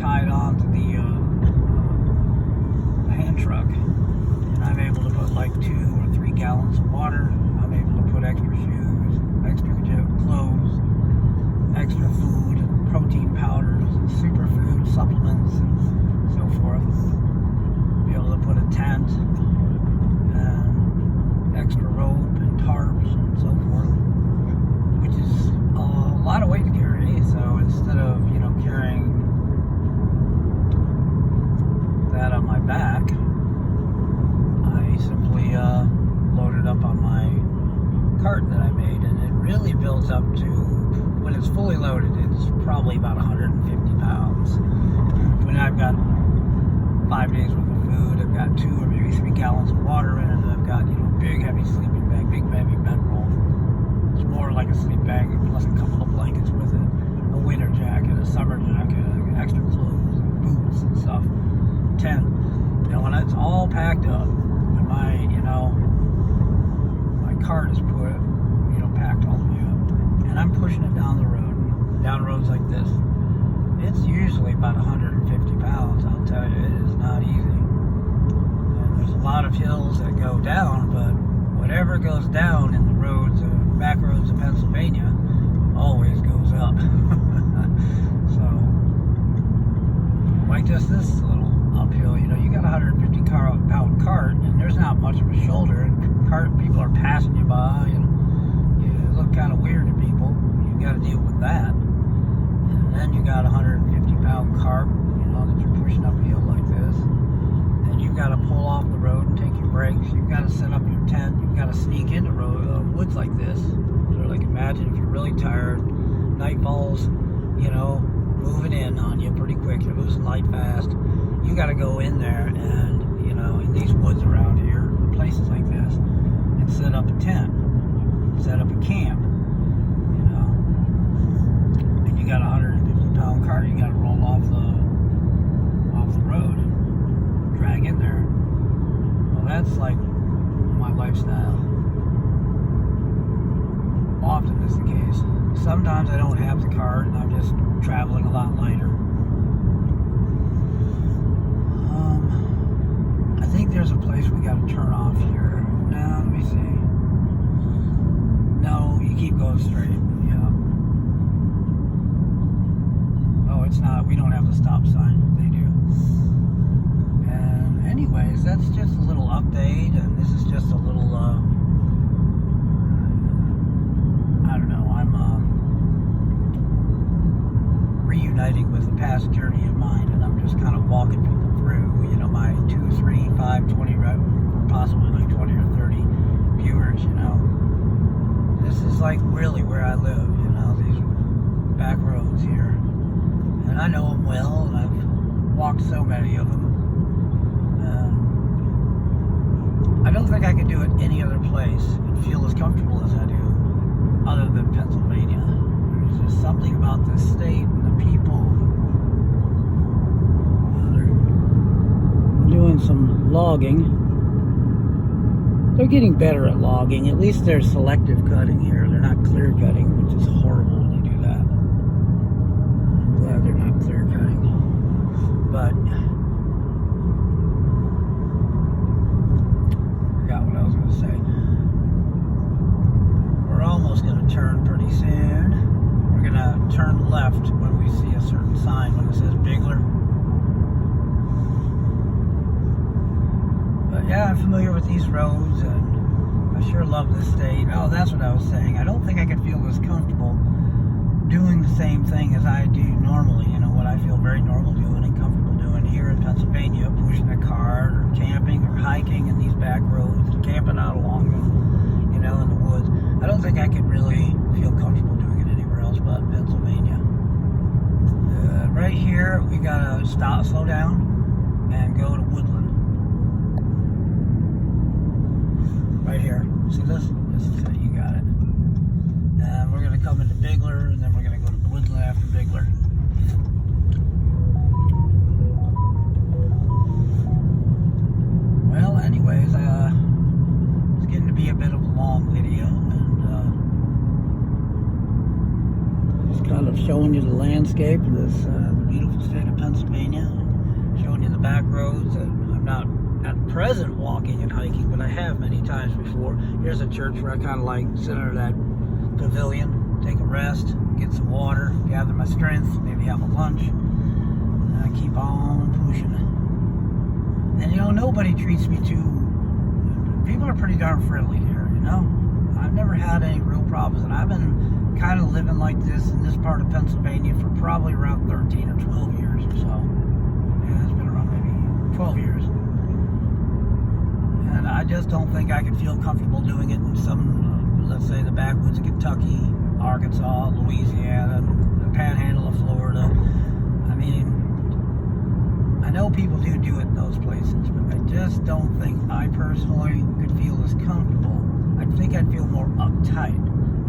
tied on to the hand truck, and I'm able to put like 2 or 3 gallons of water. I'm able to put extra shoes, extra clothes, extra food, and protein powders, and superfood supplements, and so forth. Be able to put a tent, and extra rope, and tarps, and so forth, which is a lot of weight to carry. So instead of, carrying that on my back, I simply load it up on my cart that I made, and it really builds up to, when it's fully loaded, it's probably about 150 pounds. When I've got 5 days worth of food, I've got 2 or maybe 3 gallons of water in it, and I've got, big heavy sleeping bag, big heavy bedroll. It's more like a sleep bag, plus a couple of blankets with it, a winter jacket, a summer jacket, extra clothes, and boots and stuff, tent. When it's all packed up, and my cart is put, packed all the way up, and I'm pushing it down the road, down roads like this, it's usually about 150 pounds. I'll tell you, it is not easy. And there's a lot of hills that go down, but whatever goes down in the roads, back roads of Pennsylvania, always goes up. So, like just this little uphill, you got a 150 pound cart, and there's not much of a shoulder, and people are passing you by, and you look kind of weird to people. You got to deal with that. And then you got a 150 pound cart, that you're pushing up a hill like this, and you've got to pull off the road and take your breaks. You've got to set up your tent. You've got to sneak into woods like this. So, like, imagine if you're really tired, night falls, moving in on you pretty quick. You're losing light fast. You got to go in there and, in these woods around here, places like this, and set up a tent, set up a camp, and you got a 150 pound cart. You got to roll off the road and drag in there. Well, that's like my lifestyle. Often is the case. Sometimes I don't have the cart and I'm just traveling a lot lighter. I think there's a place we got to turn off here. Now, let me see. No, you keep going straight. Yeah. Oh, it's not. We don't have the stop sign. They do. And anyways, that's just a little update, and this is just a little, I don't know, I'm reuniting with a past journey of mine, and I'm just kind of walking people through, my 2, 3, 5, 20, possibly like 20 or 30 viewers, This is like really where I live, these back roads here. And I know them well, and I've walked so many of them. I don't think I could do it any other place and feel as comfortable as I do other than Pennsylvania. There's just something about this state and the people. They're doing some logging. They're getting better at logging. At least they're selective cutting here. They're not clear cutting, which is horrible when you do that. I'm glad they're not clear cutting. But what I was going to say. We're almost going to turn pretty soon. We're going to turn left when we see a certain sign when it says Bigler. But yeah, I'm familiar with these roads, and I sure love this state. Oh, that's what I was saying. I don't think I could feel as comfortable doing the same thing as I do normally. What I feel very normal doing and comfortable doing here in Pennsylvania, pushing a cart or camping or hiking in these back roads, camping out along them, in the woods. I don't think I could really feel comfortable doing it anywhere else but Pennsylvania. Right here, we gotta slow down, and go to Woodland. Right here. See this? This is it. You got it. And we're gonna come into Bigler, and then we're gonna go to Woodland after Bigler. Well, anyways, it's getting to be a bit of a long video, and just kind of showing you the landscape of this beautiful state of Pennsylvania. not at present walking and hiking, but I have many times before. Here's a church where I kind of like sit under that pavilion, take a rest, get some water, gather my strength, maybe have a lunch, and I keep on pushing. And you know, nobody treats me too. People are pretty darn friendly here, you know. I've never had any real problems, and I've been kind of living like this in this part of Pennsylvania for probably around 13 or 12 years or so. Yeah, it's been around maybe 12 years. And I just don't think I could feel comfortable doing it in some, let's say, the backwoods of Kentucky, Arkansas, Louisiana, the panhandle of Florida. I mean, I know people do it in those places, but I just don't think I personally could feel as comfortable. I think I'd feel more uptight.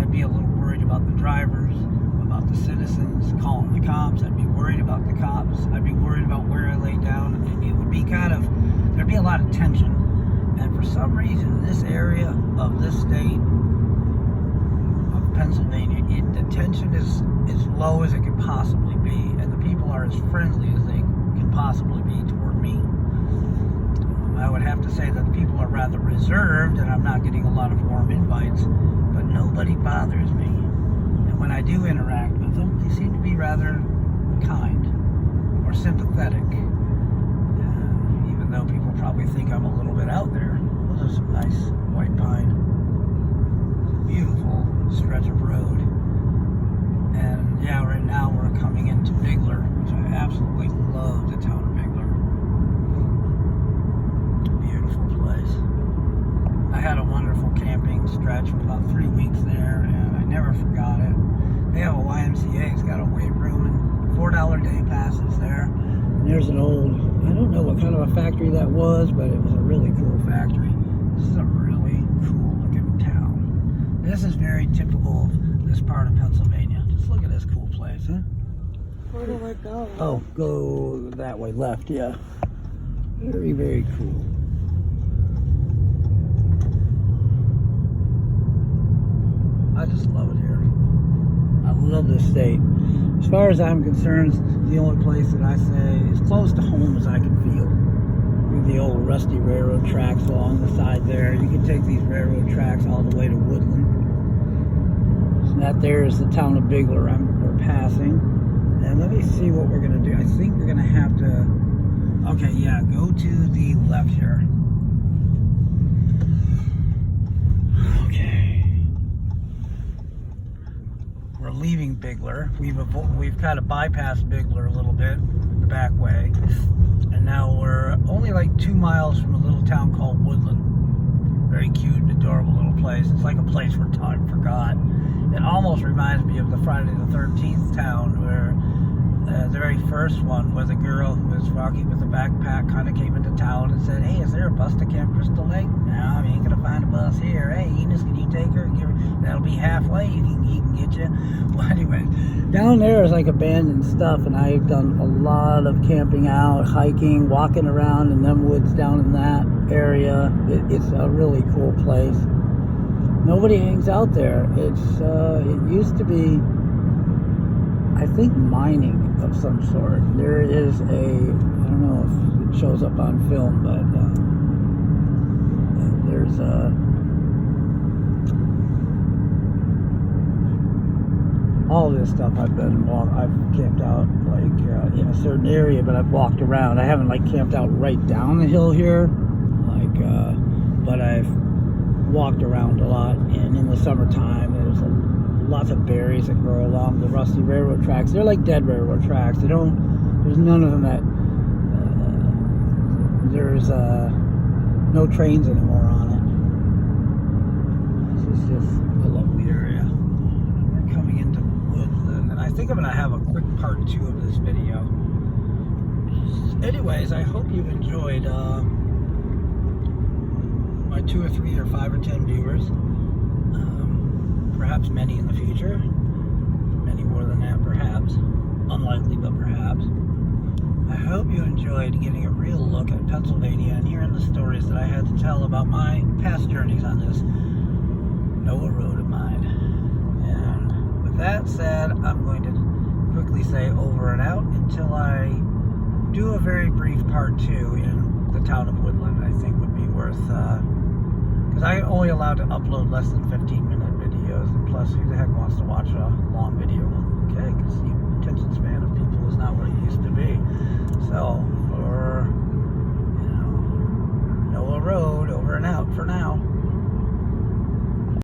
I'd be a little worried about the drivers, about the citizens, calling the cops. I'd be worried about the cops. I'd be worried about where I lay down. It would be kind of, there'd be a lot of tension. And for some reason, this area of this state of Pennsylvania, the tension is as low as it could possibly be, and the people are as friendly as they can possibly be toward me. I would have to say that the people are rather reserved, and I'm not getting a lot of warm invites, but nobody bothers me. And when I do interact with them, they seem to be rather kind or sympathetic. Even though people probably think I'm a little bit out there. Those are some nice white pine. Beautiful stretch of road. And yeah, right now we're coming into Bigler, which I absolutely love the town of Bigler. Beautiful place. I had a wonderful camping stretch for about 3 weeks there, and I never forgot it. They have a YMCA, it's got a weight room and $4 day passes there. And there's an old, I don't know what kind of a factory that was, but it was a really cool factory. This is a really cool looking town. This is very typical of this part of Pennsylvania. Just look at this cool place, huh? Where do I go? Oh, go that way, left, yeah. Very, very cool. I just love it here. I love this state. As far as I'm concerned, the only place that I say is close to home as I can feel. The old rusty railroad tracks along the side there. You can take these railroad tracks all the way to Woodland. So that there is the town of Bigler we're passing. And let me see what we're going to do. I think we're going to have to... Okay, yeah, go to the left here. Okay. We're leaving Bigler. We've kind of bypassed Bigler a little bit, the back way. And now we're only like 2 miles from a little town called Woodland. Very cute, adorable little place. It's like a place where time forgot. It almost reminds me of the Friday the 13th town, where the very first one was a girl who was walking with a backpack, kind of came into town and said, "Hey, is there a bus to Camp Crystal Lake?" "No, I ain't gonna find a bus here." "Hey, Enos, can you take her? That'll be halfway. He can get you." Well, anyway, down there is like abandoned stuff, and I've done a lot of camping out, hiking, walking around in them woods down in that area. It's a really cool place. Nobody hangs out there. It used to be, I think, mining of some sort. There is I don't know if it shows up on film, but there's all this stuff I've camped out like in a certain area, but I've walked around. I haven't like camped out right down the hill here, but I've walked around a lot. And in the summertime, there's lots of berries that grow along the rusty railroad tracks. They're like dead railroad tracks. There's none of them that there's no trains anymore on it. This is just a lovely area. We're coming into Woodland, and I think I'm going to have a quick part 2 of this video. Anyways, I hope you've enjoyed my 2 or 3 or 5 or 10 viewers. Perhaps many in the future. Many more than that, perhaps. Unlikely, but perhaps. I hope you enjoyed getting a real look at Pennsylvania and hearing the stories that I had to tell about my past journeys on this Noah road of mine. And with that said, I'm going to quickly say over and out until I do a very brief part 2 in the town of Woodland, I think, would be worth, because I only allowed to upload less than 15-minute videos, and plus, who the heck wants to watch a long video? Okay, because the attention span of people is not what it used to be. So, for, Noah Road, over and out for now.